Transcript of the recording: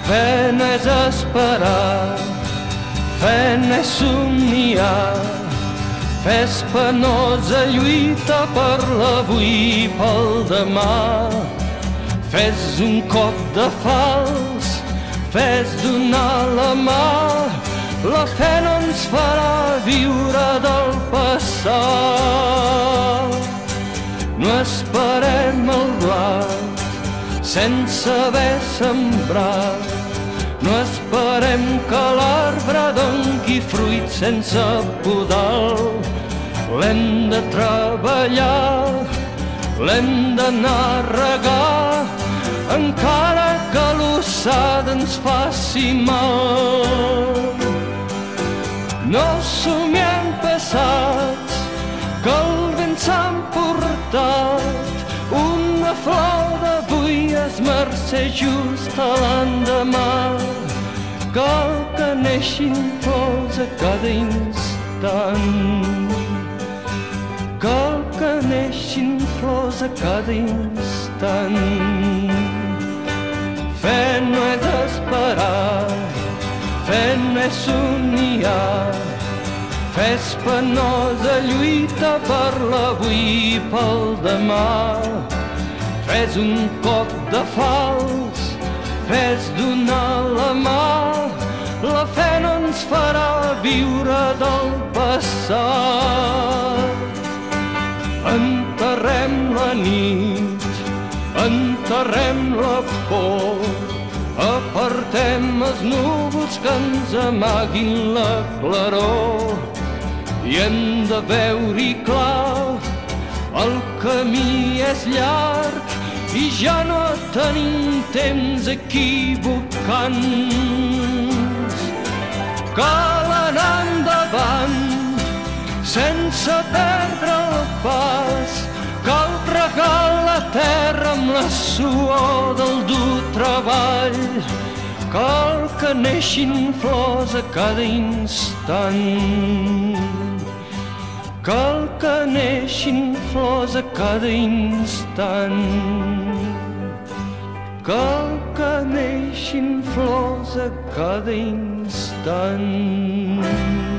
Fe no és esperar, fe no és somniar, fe és penosa lluita per l'avui i pel demà. Fe és un cop de fals, fe és donar la mà, la fe no ens farà viure del passat. No esperem el blat sense haver sembrat, no esperem que l'arbre doni fruit sense podar. L'hem de treballar, l'hem d'anar a regar, encara que l'ossada ens faci mal. No somiem passats, que el vent s'ha emportat, una flor d'avui es mercè just a l'endemà. Cal que neixin flors a cada instant, cal que neixin flors a cada instant. Fe no és esperar, fe no és somniar, fe és penosa lluita per l'avui i pel demà. Fe és un cop de fals, fe és donar la mà, la fe no ens farà viure del passat. Enterrem la nit, enterrem la por, apartem els núvols que ens amaguin la claror, i hem de veure-hi clar, el camí és llarg i ja no tenim temps equivocant-nos. Cal anar endavant sense perdre el pas, cal regar la terra amb la suor del dur treball, cal que neixin flors a cada instant, cal que neixin flors a cada instant, cal que neixin flors a cada instant.